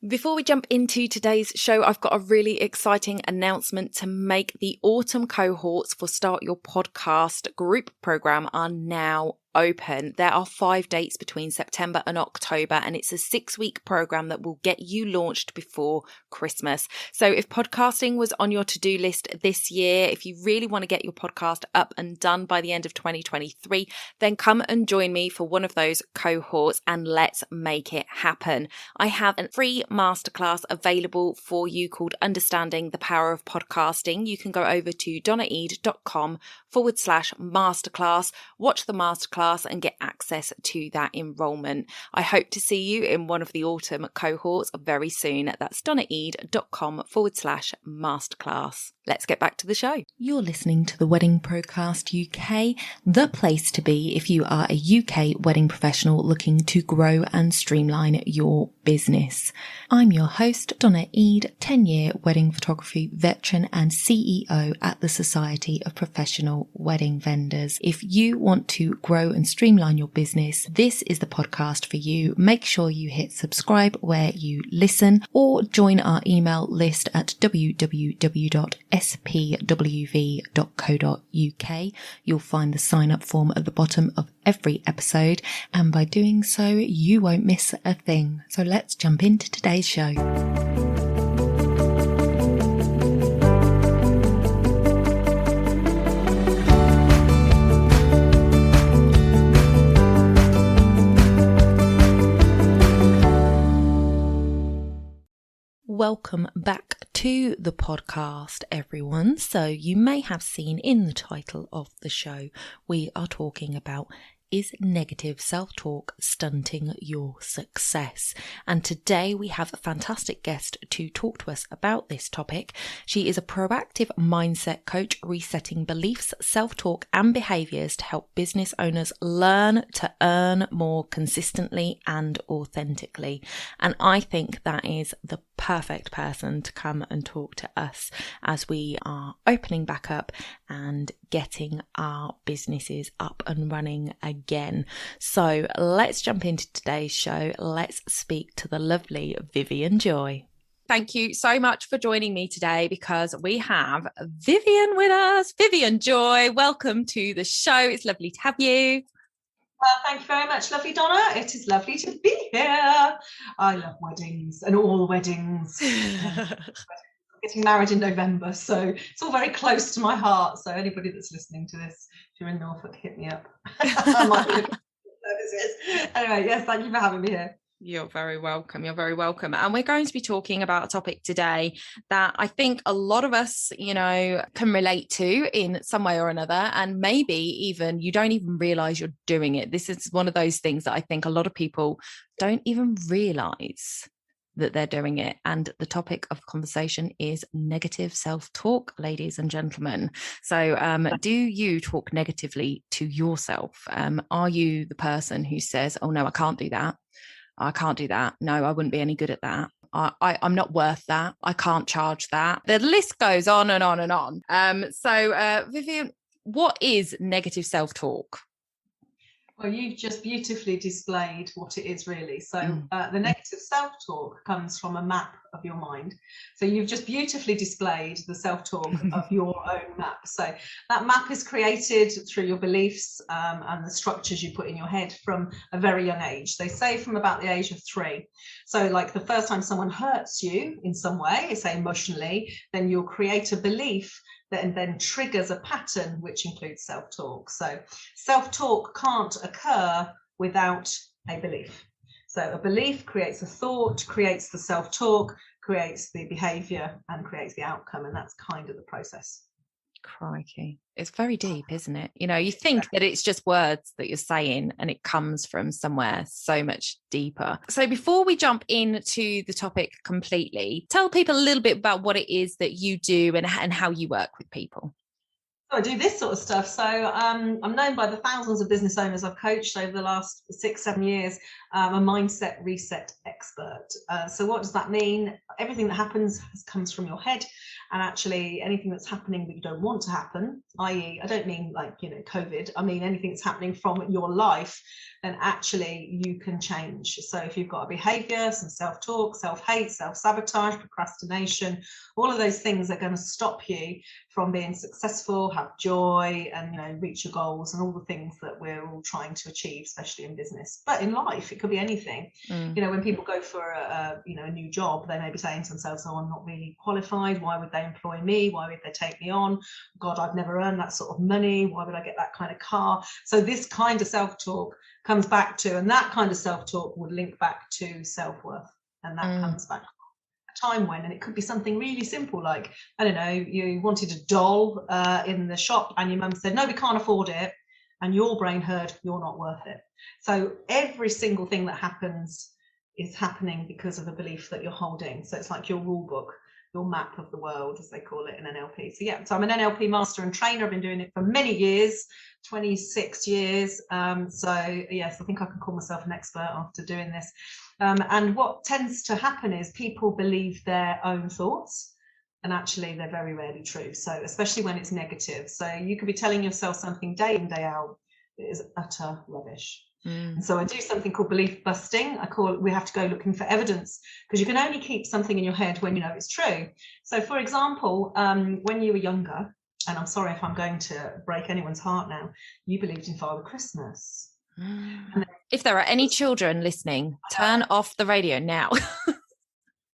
Before we jump into today's show, I've got a really exciting announcement to make. The autumn cohorts for Start Your Podcast group program are now open. There are 5 dates between September and October, and it's a 6-week program that will get you launched before Christmas. So if podcasting was on your to-do list this year, if you really want to get your podcast up and done by the end of 2023, then come and join me for one of those cohorts and let's make it happen. I have a free masterclass available for you called Understanding the Power of Podcasting. You can go over to donnaeade.com/masterclass, watch the masterclass and get access to that enrollment. I hope to see you in one of the autumn cohorts very soon. That's donnaeade.com/masterclass. Let's get back to the show. You're listening to the Wedding Procast UK, the place to be if you are a UK wedding professional looking to grow and streamline your business. I'm your host, Donna Eade, 10-year wedding photography veteran and CEO at the Society of Professional Wedding Vendors. If you want to grow and streamline your business, this is the podcast for you. Make sure you hit subscribe where you listen or join our email list at www.spwv.co.uk. You'll find the sign up form at the bottom of every episode, and by doing so, you won't miss a thing. So let's jump into today's show. Welcome back to the podcast, everyone. So you may have seen in the title of the show, we are talking about, is negative self-talk stunting your success? And today we have a fantastic guest to talk to us about this topic. She is a proactive mindset coach, resetting beliefs, self-talk and behaviours to help business owners learn to earn more consistently and authentically. And I think that is the perfect person to come and talk to us as we are opening back up and getting our businesses up and running again. So let's jump into today's show. Let's speak to the lovely Vivienne Joy. Thank you so much for joining me today, because we have Vivienne with us. Vivienne Joy, welcome to the show. It's lovely to have you. Well, thank you very much, lovely Donna. It is lovely to be here. I love weddings and all weddings. Getting married in November, so it's all very close to my heart. So anybody that's listening to this, if you're in Norfolk, hit me up. I might be looking for services. Anyway, yes, thank you for having me here. You're very welcome. You're very welcome. And we're going to be talking about a topic today that I think a lot of us, can relate to in some way or another. And maybe even you don't even realize you're doing it. This is one of those things that I think a lot of people don't even realize that they're doing it. And the topic of conversation is negative self-talk, ladies and gentlemen. So do you talk negatively to yourself? Are you the person who says, oh no, I can't do that. I can't do that. No, I wouldn't be any good at that. I'm not worth that. I can't charge that. The list goes on and on and on. So Vivienne, what is negative self-talk? Well, you've just beautifully displayed what it is, really. So the negative self-talk comes from a map of your mind. So you've just beautifully displayed the self-talk of your own map. So that map is created through your beliefs and the structures you put in your head from a very young age. They say from about the age of 3. So like the first time someone hurts you in some way, say emotionally, then you'll create a belief that then triggers a pattern which includes self-talk. So self-talk can't occur without a belief. So a belief creates a thought, creates the self-talk, creates the behaviour and creates the outcome. And that's kind of the process. Crikey. It's very deep, isn't it? You think that it's just words that you're saying and it comes from somewhere so much deeper. So before we jump into the topic completely, tell people a little bit about what it is that you do and how you work with people. I do this sort of stuff. So I'm known by the thousands of business owners I've coached over the last 6-7 years. I'm a mindset reset expert. So what does that mean? everything that happens comes from your head, and actually anything that's happening that you don't want to happen, i.e. I don't mean like, you know, COVID, I mean anything that's happening from your life, then actually you can change. So if you've got a behaviour, some self-talk, self-hate, self-sabotage, procrastination, all of those things are going to stop you from being successful, have joy, and, you know, reach your goals and all the things that we're all trying to achieve, especially in business. But in life, it could be anything. You know, when people go for a new job, they may be saying to themselves, oh, I'm not really qualified. Why would they employ me? Why would they take me on? God, I've never earned that sort of money. Why would I get that kind of car? So this kind of self-talk comes back to, and that kind of self-talk would link back to self-worth. And that comes back time when, and it could be something really simple, like, I don't know, you wanted a doll in the shop and your mum said, no, we can't afford it, and your brain heard, you're not worth it. So every single thing that happens is happening because of a belief that you're holding. So it's like your rule book, your map of the world, as they call it in NLP. So yeah, so I'm an NLP master and trainer. I've been doing it for many years, 26 years. So yes, I think I can call myself an expert after doing this. And what tends to happen is people believe their own thoughts, and actually they're very rarely true. So especially when it's negative. So you could be telling yourself something day in, day out that is utter rubbish. And so I do something called belief busting. We have to go looking for evidence, because you can only keep something in your head when you know it's true. So for example, when you were younger, and I'm sorry if I'm going to break anyone's heart now, you believed in Father Christmas. If there are any children listening, turn off the radio now.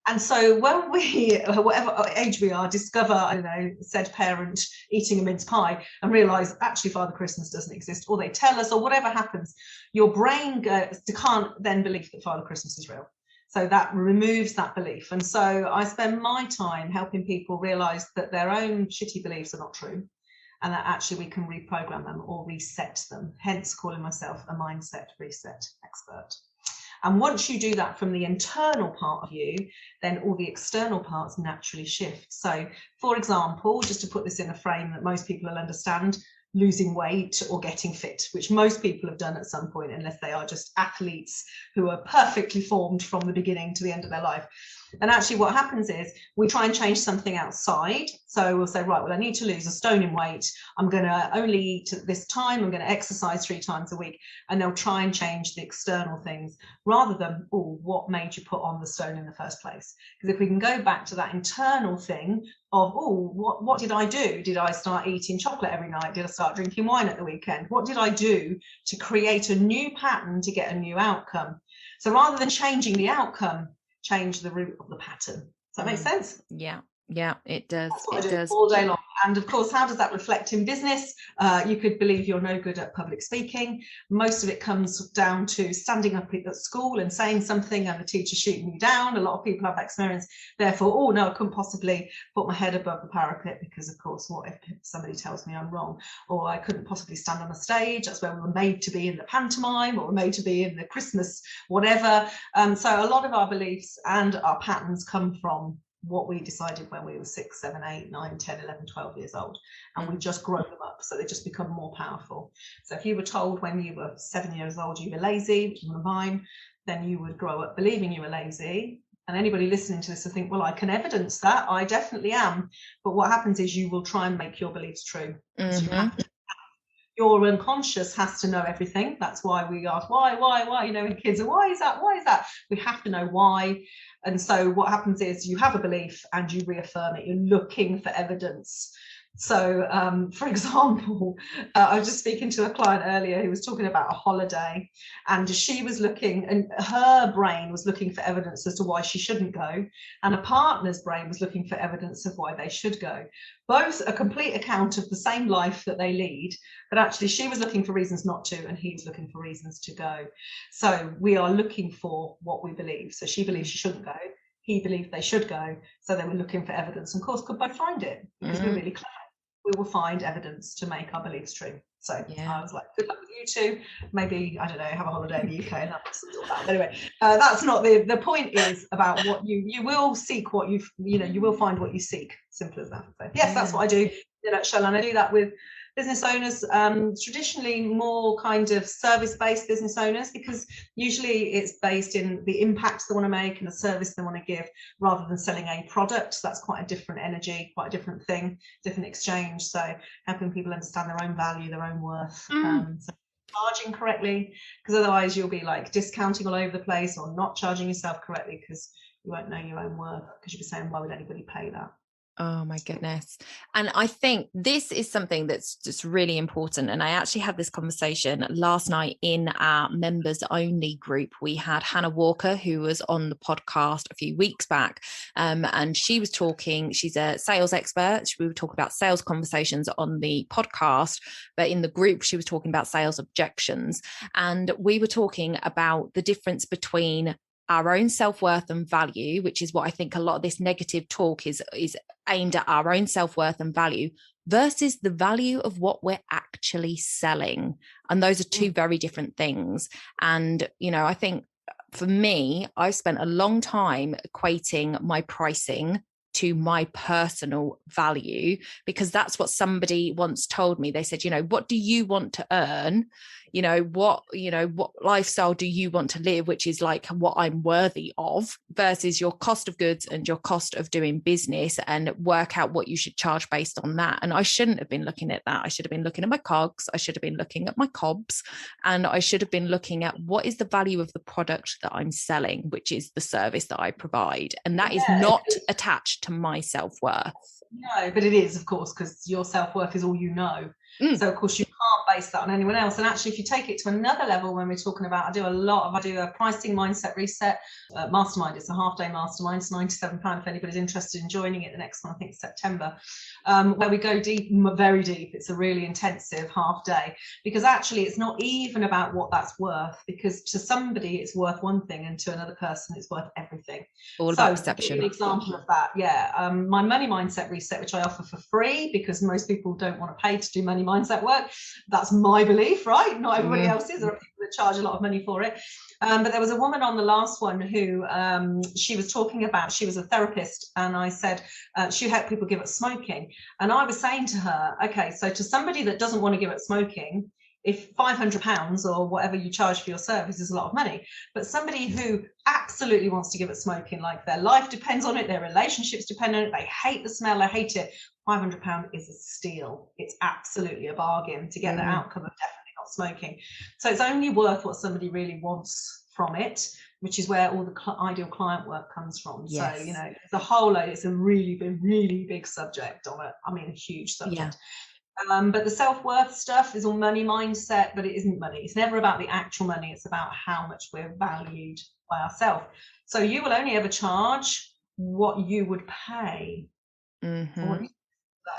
And so when we, whatever age we are, discover, I don't know, said parent eating a mince pie and realise actually Father Christmas doesn't exist, or they tell us, or whatever happens, your brain can't then believe that Father Christmas is real. So that removes that belief. And so I spend my time helping people realise that their own shitty beliefs are not true, and that actually we can reprogram them or reset them, hence calling myself a mindset reset expert. And once you do that from the internal part of you, then all the external parts naturally shift. So, for example, just to put this in a frame that most people will understand, losing weight or getting fit, which most people have done at some point, unless they are just athletes who are perfectly formed from the beginning to the end of their life. And actually what happens is we try and change something outside. So we'll say, right, well, I need to lose a stone in weight. I'm going to only eat at this time. I'm going to exercise 3 times a week. And they'll try and change the external things rather than, oh, what made you put on the stone in the first place? Because if we can go back to that internal thing of, oh, what did I do? Did I start eating chocolate every night? Did I start drinking wine at the weekend? What did I do to create a new pattern to get a new outcome? So rather than changing the outcome, change the root of the pattern. Does that make sense? Yeah, it does. That's what I do all day long. And of course, how does that reflect in business? You could believe you're no good at public speaking. Most of it comes down to standing up at school and saying something and the teacher shooting you down. A lot of people have that experience. Therefore, oh no, I couldn't possibly put my head above the parapet because, of course, what if somebody tells me I'm wrong? Or I couldn't possibly stand on a stage. That's where we were made to be in the pantomime, or we're made to be in the Christmas whatever. So a lot of our beliefs and our patterns come from what we decided when we were 6, 7, 8, 9, 10, 11, 12 years old, and we just grow them up so they just become more powerful. So if you were told when you were 7 years old you were lazy, which is one of mine, then you would grow up believing you were lazy. And anybody listening to this will think, well, I can evidence that, I definitely am. But what happens is you will try and make your beliefs true. So you have to, your unconscious has to know everything. That's why we ask why, you know, when kids are, why is that? We have to know why. And so what happens is you have a belief and you reaffirm it. You're looking for evidence. So for example, I was just speaking to a client earlier who was talking about a holiday, and she was looking, and her brain was looking for evidence as to why she shouldn't go, and a partner's brain was looking for evidence of why they should go. Both a complete account of the same life that they lead, but actually she was looking for reasons not to and he was looking for reasons to go. So we are looking for what we believe. So she believes she shouldn't go, he believed they should go, so they were looking for evidence, and of course could both find it, because we're really clever. We will find evidence to make our beliefs true. So I was like, good luck with you two. Maybe, I don't know, have a holiday in the UK and that's all that. But anyway, that's not the point. Is about what you will seek what you will find what you seek. Simple as that. So yes, that's what I do in a nutshell, and I do that with business owners, traditionally more kind of service-based business owners, because usually it's based in the impact they want to make and the service they want to give, rather than selling a product. So that's quite a different energy, quite a different thing, different exchange. So helping people understand their own value, their own worth. So charging correctly, because otherwise you'll be like discounting all over the place, or not charging yourself correctly because you won't know your own worth, because you'll be saying, why would anybody pay that? Oh my goodness. And I think this is something that's just really important. And I actually had this conversation last night in our members only group. We had Hannah Walker, who was on the podcast a few weeks back. And she was talking, she's a sales expert. We were talking about sales conversations on the podcast, but in the group, she was talking about sales objections. And we were talking about the difference between our own self-worth and value, which is what I think a lot of this negative talk is aimed at, our own self-worth and value, versus the value of what we're actually selling. And those are two very different things. And, you know, I think for me, I've spent a long time equating my pricing to my personal value, because that's what somebody once told me. They said, you know, what do you want to earn? What lifestyle do you want to live, which is like what I'm worthy of, versus your cost of goods and your cost of doing business, and work out what you should charge based on that. And I shouldn't have been looking at that. I should have been looking at my cogs. I should have been looking at my cobs, and I should have been looking at what is the value of the product that I'm selling, which is the service that I provide. And that is not attached to my self-worth. No, but it is, of course, because your self-worth is all you know. So of course you can't base that on anyone else. And actually, if you take it to another level, when we're talking about, I do a pricing mindset reset mastermind. It's a half-day mastermind. It's £97 if anybody's interested in joining it. The next one, I think, is September, where we go deep, very deep. It's a really intensive half day, because actually it's not even about what that's worth, because to somebody it's worth one thing, and to another person it's worth everything. All about perception. To give you an example of that, my money mindset reset, which I offer for free, because most people don't want to pay to do money mindset work. That's my belief, right? Not everybody else's. There are people that charge a lot of money for it. But there was a woman on the last one who she was talking about, she was a therapist, and I said she helped people give up smoking. And I was saying to her, okay, so to somebody that doesn't want to give up smoking, if £500 or whatever you charge for your service is a lot of money, but somebody who absolutely wants to give up smoking, like their life depends on it, their relationships depend on it, they hate the smell, they hate it, £500 is a steal. It's absolutely a bargain to get the outcome of definitely not smoking. So it's only worth what somebody really wants from it, which is where all the ideal client work comes from. Yes. So, you know, the whole load, it's a really big subject on it. I mean, a huge subject. Yeah. But the self-worth stuff is all money mindset, but it isn't money. It's never about the actual money. It's about how much we're valued by ourselves. So you will only ever charge what you would pay. And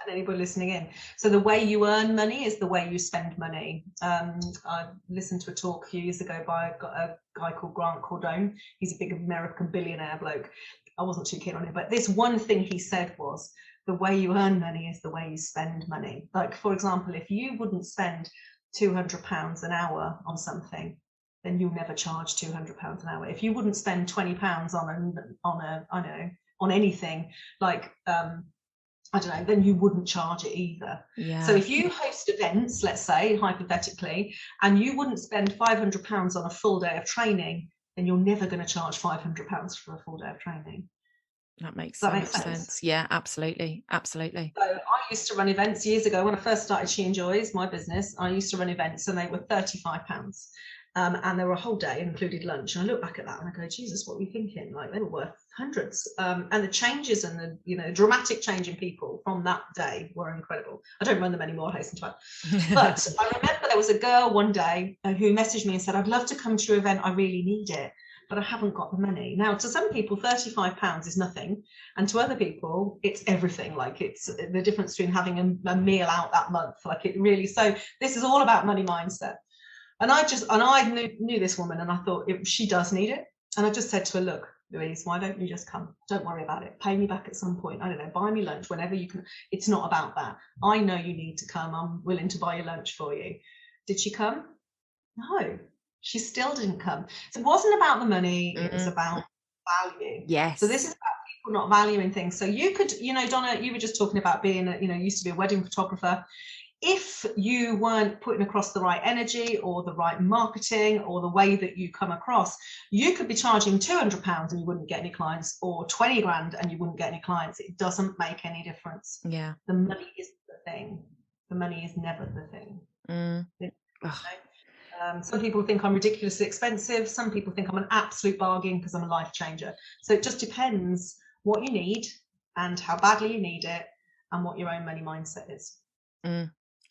anybody listening in. So the way you earn money is the way you spend money. I listened to a talk a few years ago by a guy called Grant Cardone. He's a big American billionaire bloke. I wasn't too keen on it, but this one thing he said was, the way you earn money is the way you spend money. Like, for example, if you wouldn't spend £200 an hour on something, then you'll never charge £200 an hour. If you wouldn't spend £20 on anything, like I don't know, then you wouldn't charge it either. Yeah. So if you host events, let's say, hypothetically, and you wouldn't spend £500 on a full day of training, then you're never going to charge £500 for a full day of training. That makes so much sense. Yeah, absolutely. So I used to run events years ago when I first started Vivienne Joy's, my business. I used to run events, and they were £35. And they were a whole day, included lunch. And I look back at that and I go, Jesus, what were we thinking? Like, they were worth hundreds. And the changes and the dramatic change in people from that day were incredible. I don't run them anymore, I hasten to add. But I remember there was a girl one day who messaged me and said, I'd love to come to your event. I really need it, but I haven't got the money. Now, to some people, £35 is nothing. And to other people, it's everything. Like, it's the difference between having a meal out that month. Like, it really, so this is all about money mindset. And I knew this woman, and I thought, she does need it. And I just said to her, look, Louise, why don't you just come? Don't worry about it. Pay me back at some point. I don't know, buy me lunch whenever you can. It's not about that. I know you need to come. I'm willing to buy your lunch for you. Did she come? No, she still didn't come. So it wasn't about the money. It was about value. Yes. So this is about people not valuing things. So you could, Donna, you were just talking about being, used to be a wedding photographer. if you weren't putting across the right energy or the right marketing or the way that you come across, you could be charging £200 and you wouldn't get any clients, or 20 grand and you wouldn't get any clients. It doesn't make any difference. Yeah. The money isn't the thing. The money is never the thing. Some people think I'm ridiculously expensive. Some people think I'm an absolute bargain because I'm a life changer. So it just depends what you need and how badly you need it and what your own money mindset is.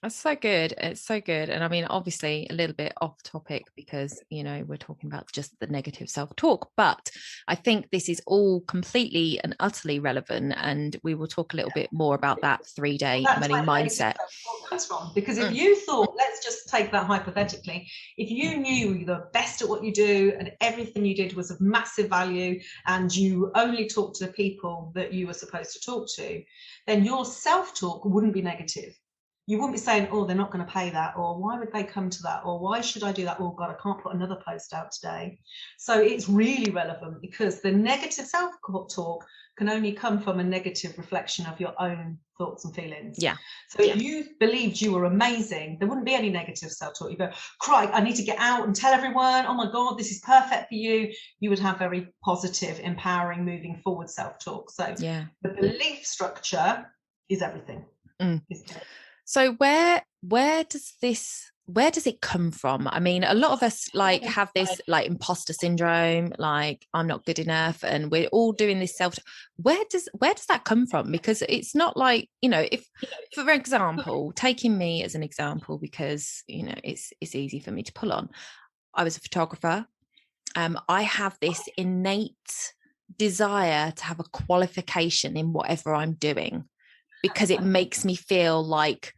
That's so good. It's so good. And I mean, obviously a little bit off topic because, you know, we're talking about just the negative self-talk, but I think this is all completely and utterly relevant. And we will talk a little bit more about that 3-day money mindset. Comes from, because if you thought, let's just take that hypothetically, if you knew you were best at what you do and everything you did was of massive value and you only talked to the people that you were supposed to talk to, then your self-talk wouldn't be negative. You wouldn't be saying, oh, they're not going to pay that, or why would they come to that, or why should I do that? Oh God, I can't put another post out today. So it's really relevant, because the negative self-talk can only come from a negative reflection of your own thoughts and feelings. Yeah. So if you believed you were amazing, there wouldn't be any negative self-talk. You go, cry, I need to get out and tell everyone, oh my God, this is perfect for you. You would have very positive, empowering, moving forward self-talk. So the belief structure is everything. So where does it come from? I mean, a lot of us like have this like imposter syndrome, like I'm not good enough, and we're all doing this where does that come from? Because it's not like, you know, if, for example, taking me as an example, because, you know, it's easy for me to pull on. I was a photographer. I have this innate desire to have a qualification in whatever I'm doing, because it makes me feel like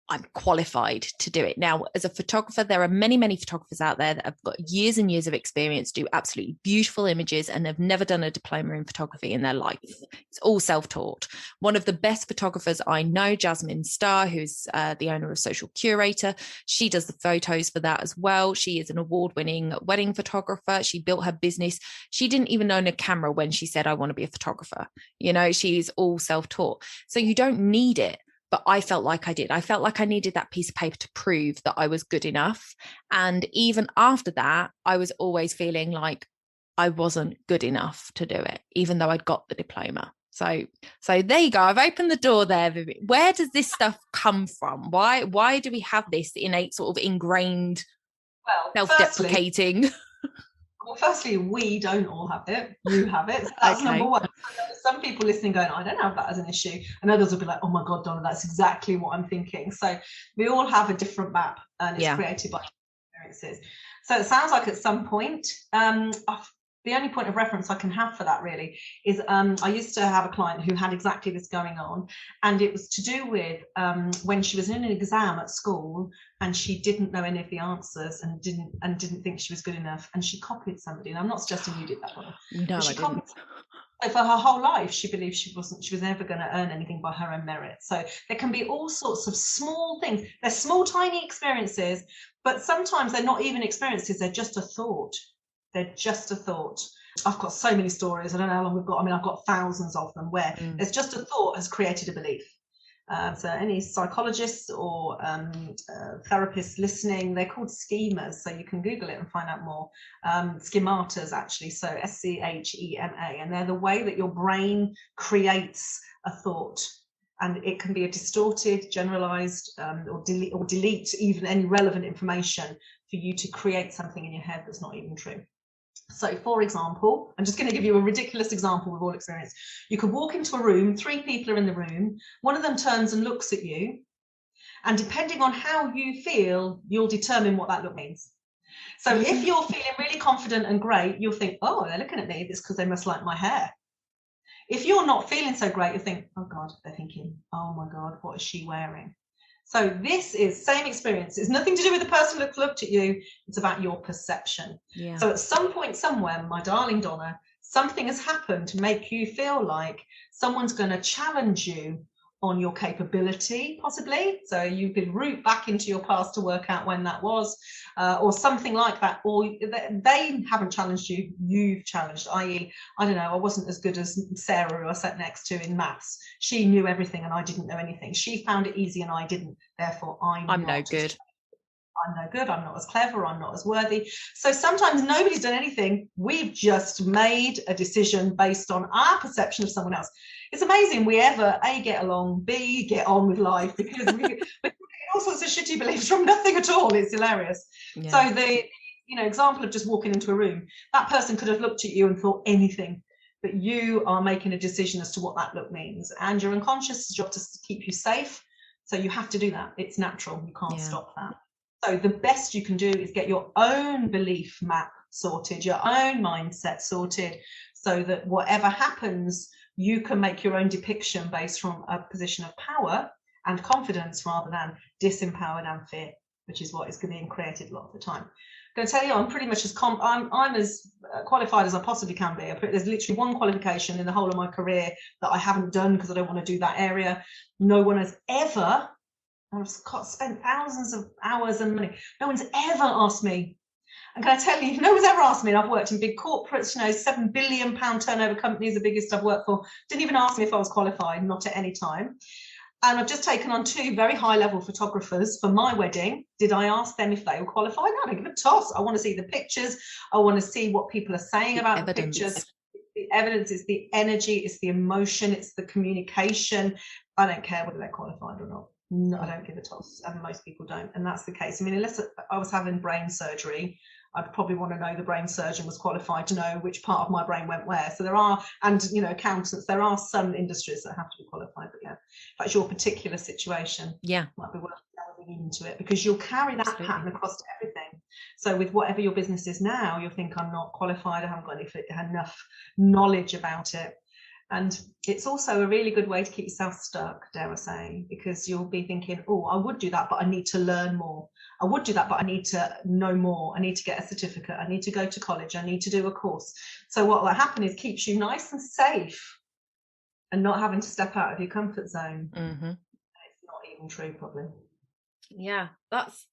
I'm qualified to do it. Now, as a photographer, there are many, many photographers out there that have got years and years of experience, do absolutely beautiful images, and have never done a diploma in photography in their life. It's all self-taught. One of the best photographers I know, Jasmine Starr, who's the owner of Social Curator, she does the photos for that as well. She is an award-winning wedding photographer. She built her business. She didn't even own a camera when she said, I want to be a photographer. You know, she's all self-taught. So you don't need it. But I felt like I did. I felt like I needed that piece of paper to prove that I was good enough. And even after that, I was always feeling like I wasn't good enough to do it, even though I'd got the diploma. So there you go. I've opened the door there, Vivienne. Where does this stuff come from? Why do we have this innate sort of ingrained, self-deprecating? Well, firstly, we don't all have it. You have it. So that's number one. Some people listening going, I don't have that as an issue. And others will be like, oh my God, Donna, that's exactly what I'm thinking. So we all have a different map, and it's created by experiences. So it sounds like at some point, the only point of reference I can have for that really is I used to have a client who had exactly this going on, and it was to do with when she was in an exam at school and she didn't know any of the answers and didn't think she was good enough, and she copied somebody. And I'm not suggesting you did that one. No, I didn't. So for her whole life, she believed she was never going to earn anything by her own merit. So there can be all sorts of small things. They're small, tiny experiences, but sometimes they're not even experiences. They're just a thought. They're just a thought. I've got so many stories. I don't know how long we've got. I mean, I've got thousands of them where there's just a thought has created a belief. So any psychologists or therapists listening, they're called schemas. So you can Google it and find out more. Schematas, actually. So SCHEMA. And they're the way that your brain creates a thought. And it can be a distorted, generalized, or delete even any relevant information for you to create something in your head that's not even true. So, for example, I'm just going to give you a ridiculous example we've all experienced. You could walk into a room, 3 people are in the room, one of them turns and looks at you, and depending on how you feel, you'll determine what that look means. So if you're feeling really confident and great, you'll think, oh, they're looking at me, it's because they must like my hair. If you're not feeling so great, you think, oh God, they're thinking, oh my God, what is she wearing? So this is same experience. It's nothing to do with the person that looked at you. It's about your perception. Yeah. So at some point somewhere, my darling Donna, something has happened to make you feel like someone's going to challenge you on your capability, possibly. So you could root back into your past to work out when that was, or something like that. Or they haven't challenged you, you've challenged, i.e., I don't know, I wasn't as good as Sarah, who I sat next to in maths. She knew everything and I didn't know anything. She found it easy and I didn't. Therefore, I'm no good. I'm no good, I'm not as clever, I'm not as worthy. So sometimes nobody's done anything. We've just made a decision based on our perception of someone else. It's amazing we ever, A, get along, B, get on with life, because we get all sorts of shitty beliefs from nothing at all. It's hilarious. Yeah. So the example of just walking into a room, that person could have looked at you and thought anything, but you are making a decision as to what that look means. And your unconscious job to keep you safe. So you have to do that. It's natural. You can't stop that. So the best you can do is get your own belief map sorted, your own mindset sorted, so that whatever happens, you can make your own depiction based from a position of power and confidence rather than disempowered and fear, which is what is being created a lot of the time. I'm going to tell you, I'm pretty much I'm as qualified as I possibly can be. There's literally one qualification in the whole of my career that I haven't done because I don't want to do that area. No one has ever, I've spent thousands of hours and money. No one's ever asked me. And can I tell you, no one's ever asked me, and I've worked in big corporates, £7 billion turnover companies, the biggest I've worked for, didn't even ask me if I was qualified, not at any time. And I've just taken on 2 very high level photographers for my wedding. Did I ask them if they were qualified? No, I don't give a toss. I want to see the pictures. I want to see what people are saying about the pictures. The evidence is the energy, it's the emotion, it's the communication. I don't care whether they're qualified or not. No, I don't give a toss, and most people don't, and that's the case. I mean, unless I was having brain surgery, I'd probably want to know the brain surgeon was qualified to know which part of my brain went where. So there are, and accountants, there are some industries that have to be qualified, but yeah, if that's your particular situation, might be worth delving into it, because you'll carry that pattern across to everything. So with whatever your business is now, you'll think, I'm not qualified, I haven't got enough knowledge about it. And it's also a really good way to keep yourself stuck, dare I say, because you'll be thinking, oh, I would do that, but I need to learn more. I would do that, but I need to know more. I need to get a certificate. I need to go to college. I need to do a course. So what will happen is keeps you nice and safe and not having to step out of your comfort zone. Mm-hmm. It's not even true, probably. Yeah, that's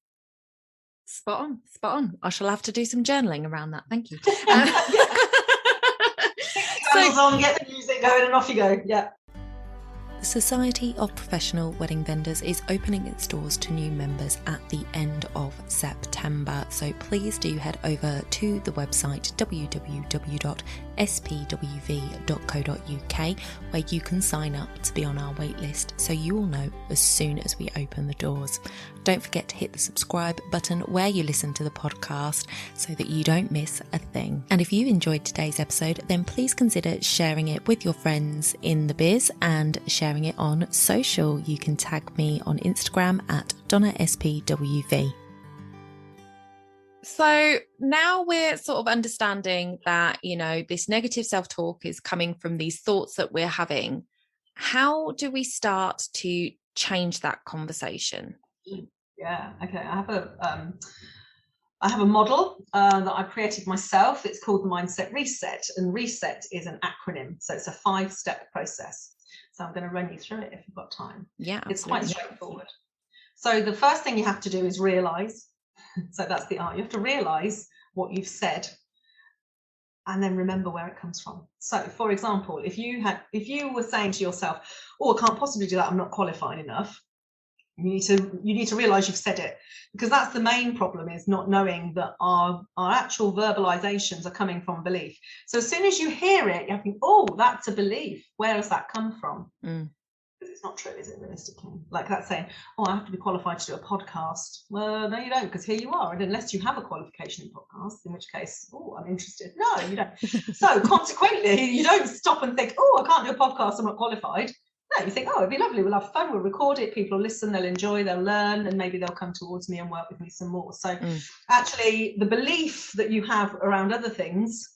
spot on. Spot on. I shall have to do some journaling around that. Thank you. On, get the music going, and off you go. Yeah. The Society of Professional Wedding Vendors is opening its doors to new members at the end of September, so please do head over to the website www.spwv.co.uk, where you can sign up to be on our waitlist so you will know as soon as we open the doors. Don't forget to hit the subscribe button where you listen to the podcast so that you don't miss a thing. And if you enjoyed today's episode, then please consider sharing it with your friends in the biz and sharing it on social. You can tag me on Instagram at DonnaSPWV. So now we're sort of understanding that, this negative self-talk is coming from these thoughts that we're having. How do we start to change that conversation? Yeah, okay. I have a model that I created myself. It's called the Mindset Reset, and Reset is an acronym. So it's a 5-step process. So I'm going to run you through it if you've got time. Yeah, absolutely. It's quite straightforward. So the first thing you have to do is realize. So that's the art. You have to realize what you've said and then remember where it comes from. So for example, if you were saying to yourself, oh, I can't possibly do that, I'm not qualified enough. You need to realize you've said it, because that's the main problem, is not knowing that our actual verbalizations are coming from belief. So as soon as you hear it, you think, oh, that's a belief. Where does that come from? Because it's not true, is it, realistically? Like that saying, oh, I have to be qualified to do a podcast. Well, no, you don't, because here you are. And unless you have a qualification in podcasts, in which case, oh, I'm interested. No, you don't. So consequently, you don't stop and think, oh, I can't do a podcast, I'm not qualified. No, you think, oh, it'd be lovely, we'll have fun, we'll record it, people will listen, they'll enjoy, they'll learn, and maybe they'll come towards me and work with me some more. So actually, the belief that you have around other things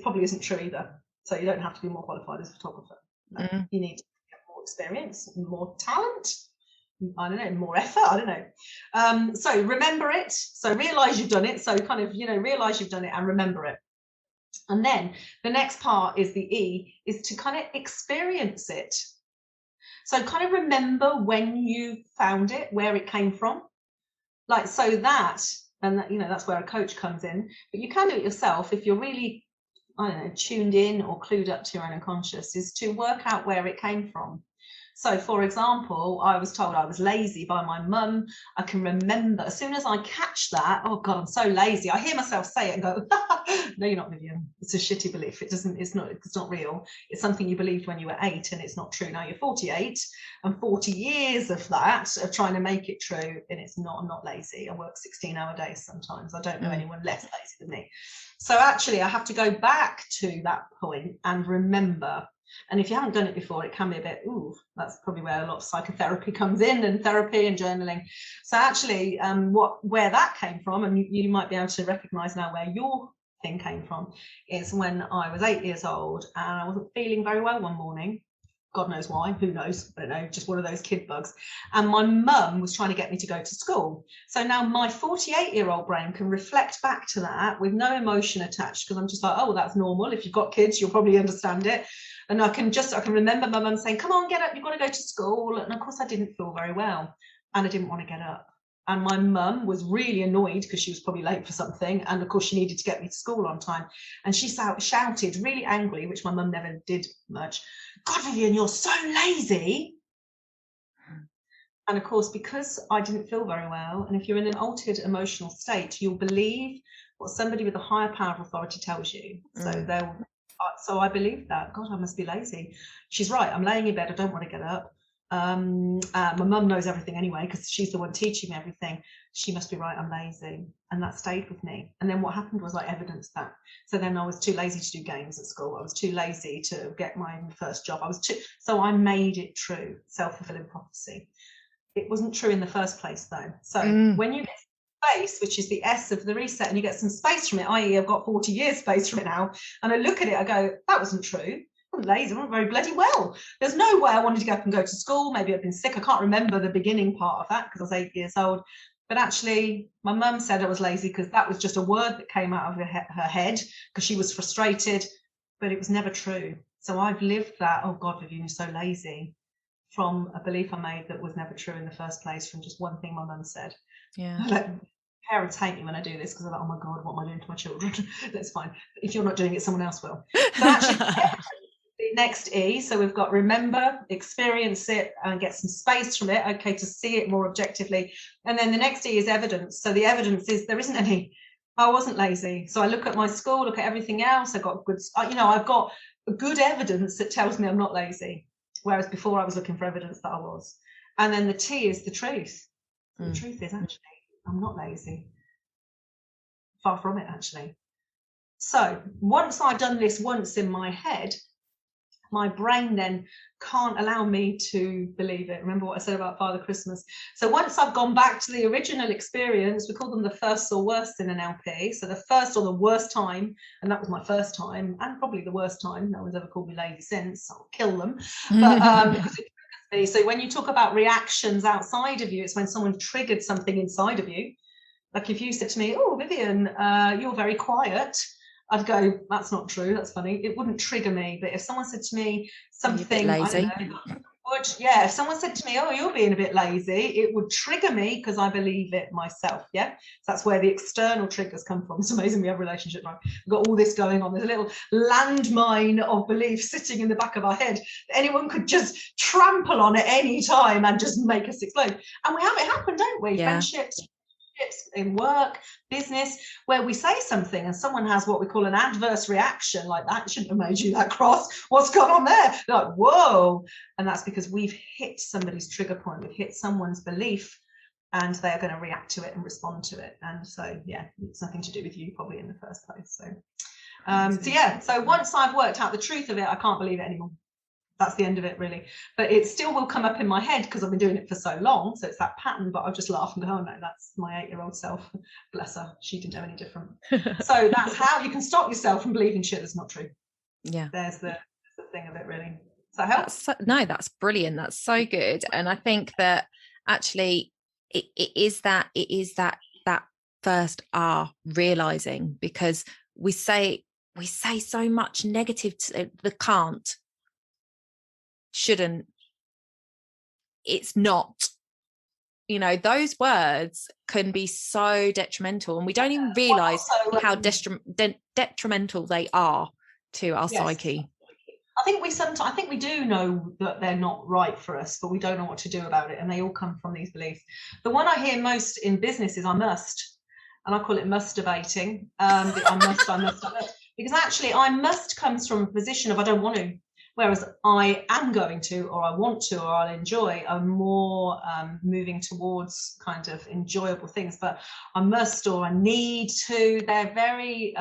probably isn't true either. So you don't have to be more qualified as a photographer. No, you need to get more experience, more talent, I don't know, more effort, I don't know. So remember it, so realise you've done it, so kind of, realise you've done it and remember it. And then the next part is the E, is to kind of experience it. So kind of remember when you found it, where it came from. Like, so that, and that, you know, that's where a coach comes in. But you can do it yourself if you're really, I don't know, tuned in or clued up to your own unconscious, is to work out where it came from. So, for example, I was told I was lazy by my mum. I can remember, as soon as I catch that, oh God, I'm so lazy. I hear myself say it and go, no, you're not, Vivienne. It's a shitty belief. It's not real. It's something you believed when you were 8 and it's not true. Now you're 48 and 40 years of that, of trying to make it true. And it's not, I'm not lazy. I work 16-hour days sometimes. I don't know anyone less lazy than me. So actually I have to go back to that point and remember. And if you haven't done it before, it can be a bit, ooh, that's probably where a lot of psychotherapy comes in, and therapy and journaling. So actually, where that came from, and you might be able to recognize now where your thing came from, is when I was 8 years old and I wasn't feeling very well one morning. God knows why, who knows, I don't know, just one of those kid bugs. And my mum was trying to get me to go to school. So now my 48-year-old brain can reflect back to that with no emotion attached, because I'm just like, oh, well, that's normal. If you've got kids, you'll probably understand it. And I can remember my mum saying, come on, get up, you've got to go to school. And of course I didn't feel very well and I didn't want to get up. And my mum was really annoyed because she was probably late for something. And of course she needed to get me to school on time. And she shouted really angrily, which my mum never did much, God, Vivienne, you're so lazy. And of course, because I didn't feel very well, and if you're in an altered emotional state, you'll believe what somebody with a higher power of authority tells you. So I believe that. God, I must be lazy. She's right. I'm laying in bed. I don't want to get up. My mum knows everything anyway, because she's the one teaching me everything. She must be right. I'm lazy. And that stayed with me. And then what happened was I evidenced that. So then I was too lazy to do games at school. I was too lazy to get my first job. So I made it true. Self-fulfilling prophecy. It wasn't true in the first place, though. So when you get space, which is the S of the reset, and you get some space from it, i.e. I've got 40 years space from it now, and I look at it, I go, that wasn't true. I wasn't lazy, I wasn't very bloody well. There's no way I wanted to get up and go to school. Maybe I'd been sick. I can't remember the beginning part of that because I was 8 years old. But actually, my mum said I was lazy because that was just a word that came out of her head because she was frustrated, but it was never true. So I've lived that, oh God, Vivienne, you're so lazy, from a belief I made that was never true in the first place, from just one thing my mum said. Yeah. Like, parents hate me when I do this because they're like, oh my God, what am I doing to my children? That's fine. If you're not doing it, someone else will. So actually, the next E, so we've got remember, experience it, and get some space from it, okay, to see it more objectively. And then the next E is evidence. So the evidence is there isn't any. I wasn't lazy. So I look at my school, look at everything else. I've got good evidence that tells me I'm not lazy. Whereas before I was looking for evidence that I was. And then the T is the truth. The truth is actually, I'm not lazy. Far from it, actually. So once I've done this once in my head, my brain then can't allow me to believe it. Remember what I said about Father Christmas? So once I've gone back to the original experience, we call them the first or worst in NLP. So the first or the worst time, and that was my first time, and probably the worst time. No one's ever called me lazy since. I'll kill them. But so when you talk about reactions outside of you, it's when someone triggered something inside of you. Like if you said to me, oh, Vivienne, you're very quiet, I'd go, that's not true, that's funny. It wouldn't trigger me. But if someone said to me something, lazy. if someone said to me, oh, you're being a bit lazy, it would trigger me because I believe it myself. Yeah, so that's where the external triggers come from. It's amazing we have a relationship, right? We've got all this going on. There's a little landmine of belief sitting in the back of our head that anyone could just trample on at any time and just make us explode. And we have it happen, don't we? Yeah. Friendships, in work, business, where we say something and someone has what we call an adverse reaction, like that shouldn't have made you that cross, what's going on there? They're like, whoa. And that's because we've hit somebody's trigger point, we've hit someone's belief, and they are going to react to it and respond to it. And so yeah, it's nothing to do with you probably in the first place. So once I've worked out the truth of it, I can't believe it anymore. That's the end of it, really. But it still will come up in my head because I've been doing it for so long. So it's that pattern, but I'll just laugh and go, oh no, that's my 8-year-old self. Bless her. She didn't know any different. So that's how you can stop yourself from believing shit that's not true. Yeah. There's the thing of it, really. Does that help? That's brilliant. That's so good. And I think that actually it is that first R, realizing, because we say so much negative, the can't, shouldn't, it's not. You know, those words can be so detrimental, and we don't even realize how detrimental they are to our psyche. I think we do know that they're not right for us, but we don't know what to do about it. And they all come from these beliefs. The one I hear most in business is I must. And I call it masturbating. I must. Because actually I must comes from a position of I don't want to. Whereas I am going to, or I want to, or I'll enjoy, are more moving towards kind of enjoyable things. But I must, or I need to, they're very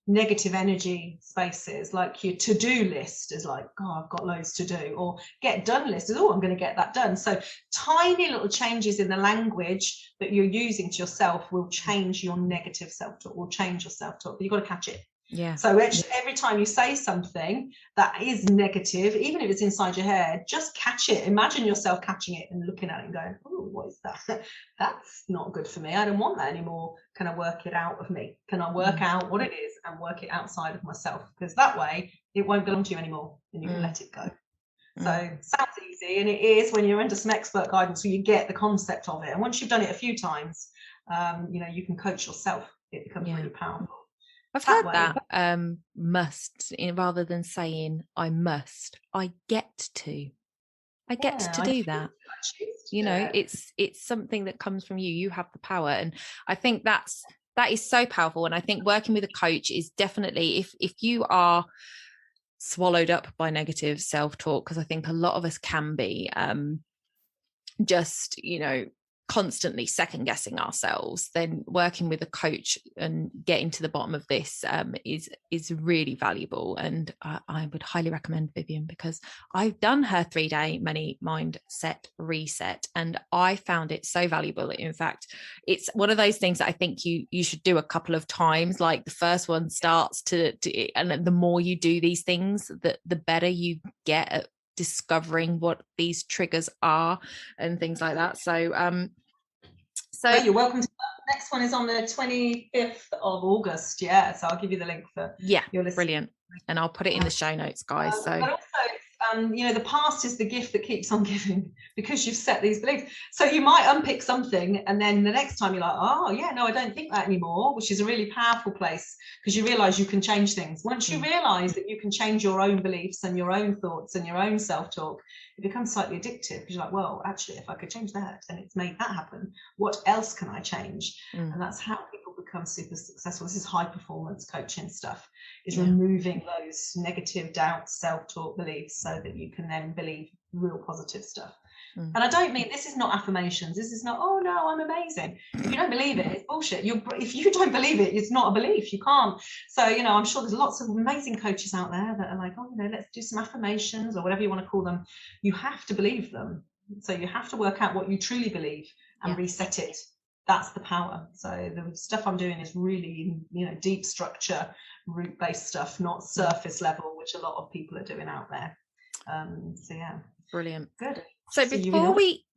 negative energy spaces. Like your to-do list is like, oh, I've got loads to do, or get done list is, oh, I'm going to get that done. So tiny little changes in the language that you're using to yourself will change your negative self-talk, will change your self-talk, but you've got to catch it. Yeah. So every time you say something that is negative, even if it's inside your head, just catch it. Imagine yourself catching it and looking at it and going, oh, what is that? That's not good for me. I don't want that anymore. Can I work it out of me? Can I work out what it is and work it outside of myself? Because that way it won't belong to you anymore and you can let it go. So sounds easy, and it is when you're under some expert guidance, so you get the concept of it. And once you've done it a few times, you know, you can coach yourself. It becomes really powerful. I've heard that must, rather than saying I must, I get to. I get to do that. You know, it's something that comes from you. You have the power. And I think that is so powerful. And I think working with a coach is definitely, if you are swallowed up by negative self-talk, because I think a lot of us can be, just, you know, constantly second guessing ourselves, then working with a coach and getting to the bottom of this is really valuable. And I would highly recommend Vivienne, because I've done her 3-day money mindset reset and I found it so valuable. In fact, it's one of those things that I think you should do a couple of times. Like the first one starts to and the more you do these things, the better you get at discovering what these triggers are and things like that. So you're welcome to that. Next one is on the 25th of August. Yeah, so I'll give you the link for your list. Brilliant. And I'll put it in the show notes, guys. But also, you know, the past is the gift that keeps on giving, because you've set these beliefs. So you might unpick something and then the next time you're like, oh yeah, no, I don't think that anymore, which is a really powerful place, because you realize you can change things. Once you realize that you can change your own beliefs and your own thoughts and your own self-talk, it becomes slightly addictive, because you're like, well, actually, if I could change that and it's made that happen, what else can I change? And that's how people become super successful. This is high performance coaching stuff, is removing those negative doubts, self-talk beliefs, so that you can then believe real positive stuff. And I don't mean, this is not affirmations. This is not, oh no, I'm amazing. If you don't believe it, it's bullshit. If you don't believe it, it's not a belief. You can't. So, you know, I'm sure there's lots of amazing coaches out there that are like, oh, you know, let's do some affirmations or whatever you want to call them. You have to believe them. So you have to work out what you truly believe and reset it. That's the power. So the stuff I'm doing is really, you know, deep structure, root-based stuff, not surface level, which a lot of people are doing out there. So yeah. Brilliant. Good. So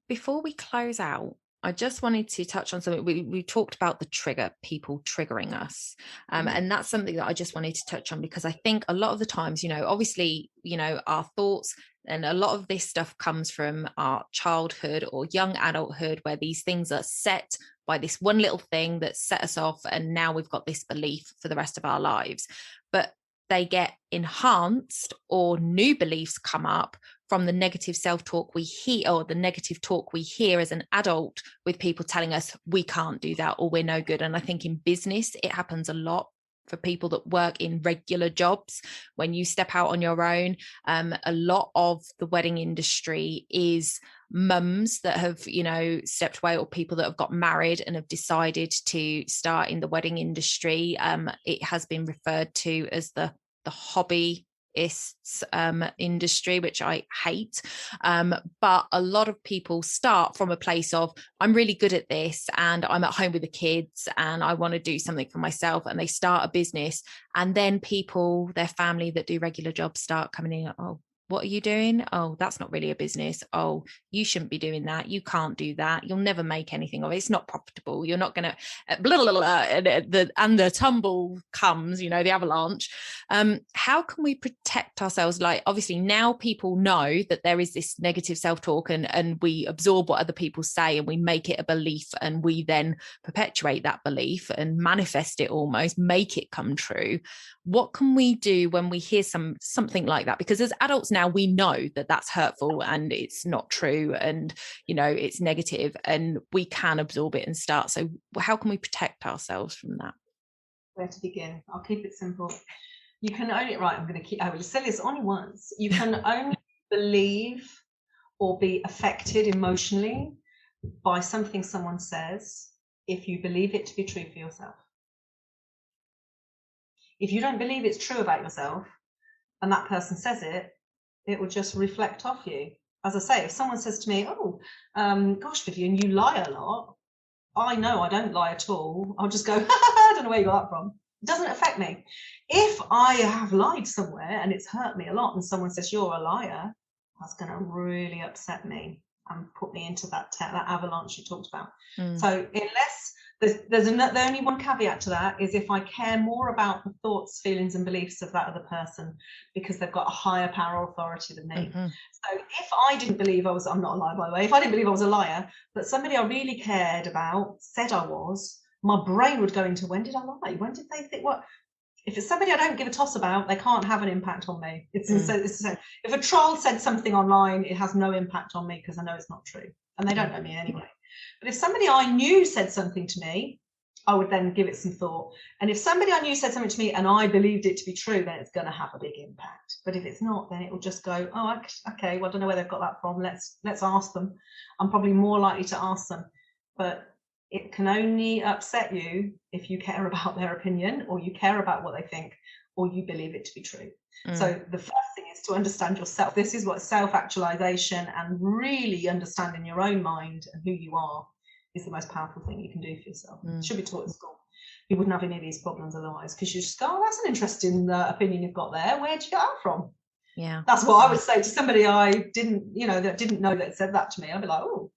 before we close out, I just wanted to touch on something. We talked about the trigger, people triggering us. And that's something that I just wanted to touch on, because I think a lot of the times, you know, obviously, you know, our thoughts and a lot of this stuff comes from our childhood or young adulthood, where these things are set by this one little thing that set us off. And now we've got this belief for the rest of our lives. But they get enhanced, or new beliefs come up from the negative self-talk we hear, or the negative talk we hear as an adult, with people telling us we can't do that or we're no good. And I think in business, it happens a lot for people that work in regular jobs. When you step out on your own, a lot of the wedding industry is mums that have, you know, stepped away, or people that have got married and have decided to start in the wedding industry. It has been referred to as the hobbyists industry, which I hate. But a lot of people start from a place of, I'm really good at this and I'm at home with the kids and I want to do something for myself, and they start a business, and then people, their family that do regular jobs, start coming in, oh, what are you doing? Oh, that's not really a business. Oh, you shouldn't be doing that. You can't do that. You'll never make anything of it. It's not profitable. You're not going to blah, blah, blah, and the tumble comes, the avalanche. How can we protect ourselves? Like, obviously now people know that there is this negative self-talk, and we absorb what other people say and we make it a belief, and we then perpetuate that belief and manifest it, almost make it come true. What can we do when we hear something like that? Because as adults now, we know that that's hurtful and it's not true, and it's negative, and we can absorb it and start. So how can we protect ourselves from that? Where to begin? I'll keep it simple. You can only, I will say this only once. You can only believe or be affected emotionally by something someone says if you believe it to be true for yourself. If you don't believe it's true about yourself and that person says it, it will just reflect off you. As I say, if someone says to me, gosh, Vivienne, you lie a lot. I know I don't lie at all. I'll just go, I don't know where you got that from. It doesn't affect me. If I have lied somewhere and it's hurt me a lot and someone says you're a liar, that's going to really upset me and put me into that avalanche you talked about. So unless the only one caveat to that is if I care more about the thoughts, feelings and beliefs of that other person because they've got a higher power or authority than me. So if I didn't believe I'm not a liar, by the way, if I didn't believe I was a liar, but somebody I really cared about said I was, my brain would go into, when did I lie? When did they think what? If it's somebody I don't give a toss about, they can't have an impact on me. It's insane. If a troll said something online, it has no impact on me because I know it's not true. And they don't know me anyway. But if somebody I knew said something to me, I would then give it some thought. And if somebody I knew said something to me and I believed it to be true, then it's going to have a big impact. But if it's not, then it will just go, oh, okay, well, I don't know where they've got that from. Let's ask them. I'm probably more likely to ask them. But it can only upset you if you care about their opinion, or you care about what they think, or you believe it to be true. So the first thing is to understand yourself. This is what self-actualization and really understanding your own mind and who you are is the most powerful thing you can do for yourself. It should be taught in school. You wouldn't have any of these problems otherwise, because you just go, oh, that's an interesting opinion you've got there. Where'd you get that from? Yeah, that's what I would say to somebody I didn't know that said that to me. I'd be like, oh,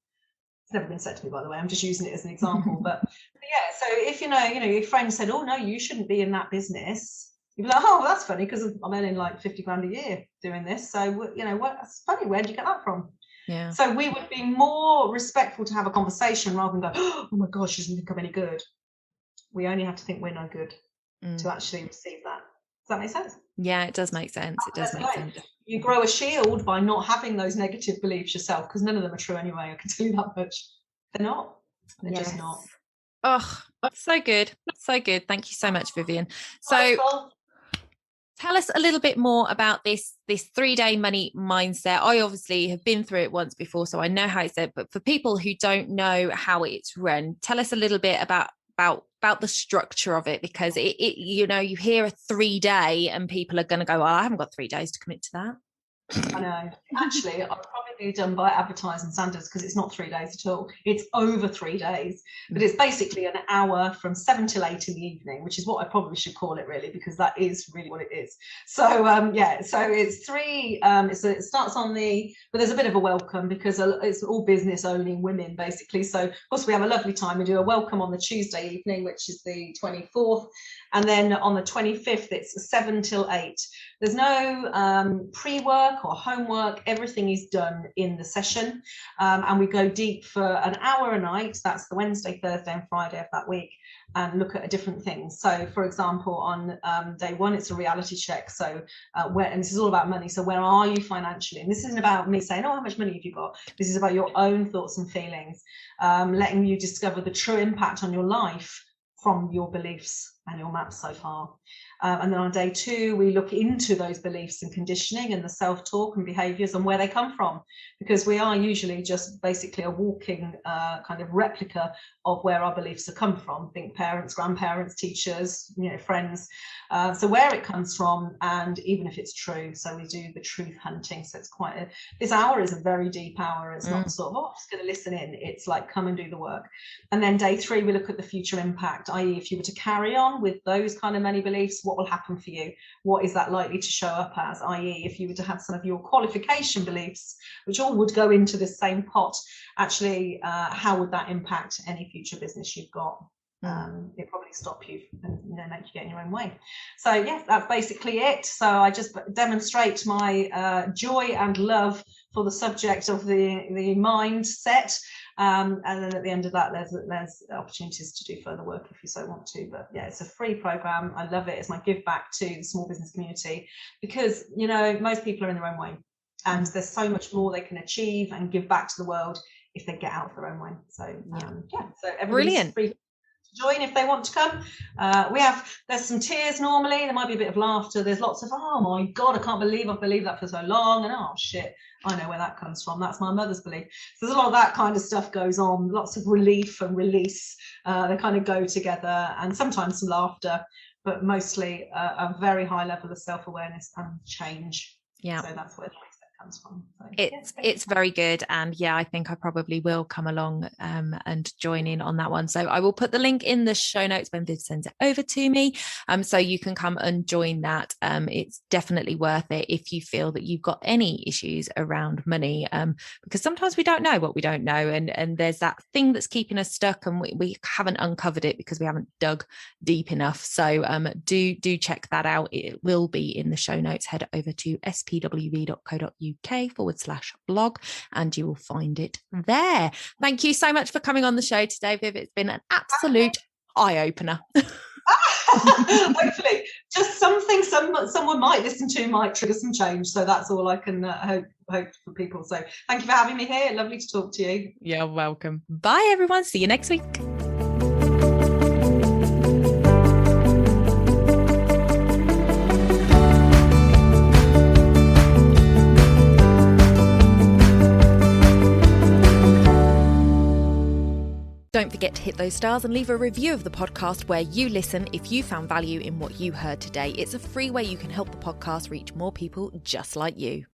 it's never been said to me, by the way. I'm just using it as an example. but yeah, so if your friend said, oh no, you shouldn't be in that business, you'd be like, oh, well, that's funny because I'm earning like 50 grand a year doing this. So what? That's funny. Where'd you get that from? Yeah. So we would be more respectful to have a conversation rather than go, oh my God, she doesn't think I'm any good. We only have to think we're no good to actually receive that. Does that make sense? Yeah, it does make sense. It does make sense. You grow a shield by not having those negative beliefs yourself, because none of them are true anyway. I can tell you that much. They're not. They're just not. Oh, so good. So good. Thank you so much, Vivienne. So tell us a little bit more about this 3-day money mindset. I obviously have been through it once before, so I know how it's said, but for people who don't know how it's run, tell us a little bit about the structure of it, because it you hear a 3-day and people are going to go, well, I haven't got 3 days to commit to that. I know. Actually, I'll probably be done by advertising standards, because it's not 3 days at all. It's over 3 days, but it's basically an hour from 7 till 8 in the evening, which is what I probably should call it, really, because that is really what it is. So so it's three. It starts on but there's a bit of a welcome, because it's all business owning women basically. So of course we have a lovely time. We do a welcome on the Tuesday evening, which is the 24th, and then on the 25th it's 7 till 8. There's no pre-work or homework. Everything is done in the session, and we go deep for an hour a night. That's the Wednesday, Thursday and Friday of that week, and look at different things. So for example, on day one, it's a reality check. So and this is all about money. So where are you financially? And this isn't about me saying, oh, how much money have you got? This is about your own thoughts and feelings, letting you discover the true impact on your life from your beliefs and your maps so far. And then on day 2, we look into those beliefs and conditioning and the self-talk and behaviours and where they come from, because we are usually just basically a walking kind of replica of where our beliefs have come from. Think parents, grandparents, teachers, friends. So where it comes from, and even if it's true. So we do the truth hunting. So it's this hour is a very deep hour. It's not sort of, oh, I'm just going to listen in. It's like, come and do the work. And then day 3, we look at the future impact, i.e. if you were to carry on from with those kind of money beliefs, what will happen for you? What is that likely to show up as? I.e., if you were to have some of your qualification beliefs, which all would go into this same pot, actually, how would that impact any future business you've got? It'd probably stop you and make you get in your own way. So yes, that's basically it. So I just demonstrate my joy and love for the subject of the mindset, and then at the end of that there's opportunities to do further work if you so want to. But yeah, it's a free program. I love it. It's my give back to the small business community, because most people are in their own way, and there's so much more they can achieve and give back to the world if they get out of their own way. So so everybody's free to join if they want to come. There's some tears normally, there might be a bit of laughter, there's lots of, oh my god, I can't believe I've believed that for so long, and oh shit, I know where that comes from, that's my mother's belief. So there's a lot of that kind of stuff goes on, lots of relief and release, they kind of go together, and sometimes some laughter, but mostly a very high level of self-awareness and change. So that's where comes from. So, it's very good, and I think I probably will come along and join in on that one. So I will put the link in the show notes when Viv sends it over to me, so you can come and join that. It's definitely worth it if you feel that you've got any issues around money, because sometimes we don't know what we don't know, and there's that thing that's keeping us stuck, and we haven't uncovered it because we haven't dug deep enough. So do check that out. It will be in the show notes. Head over to spwv.co.uk/blog and you will find it there. Thank you so much for coming on the show today, Viv. It's been an absolute eye-opener. Hopefully just something someone might listen to might trigger some change, so that's all I can hope for people. So thank you for having me here. Lovely to talk to you. You're welcome. Bye everyone, see you next week. Don't forget to hit those stars and leave a review of the podcast where you listen if you found value in what you heard today. It's a free way you can help the podcast reach more people just like you.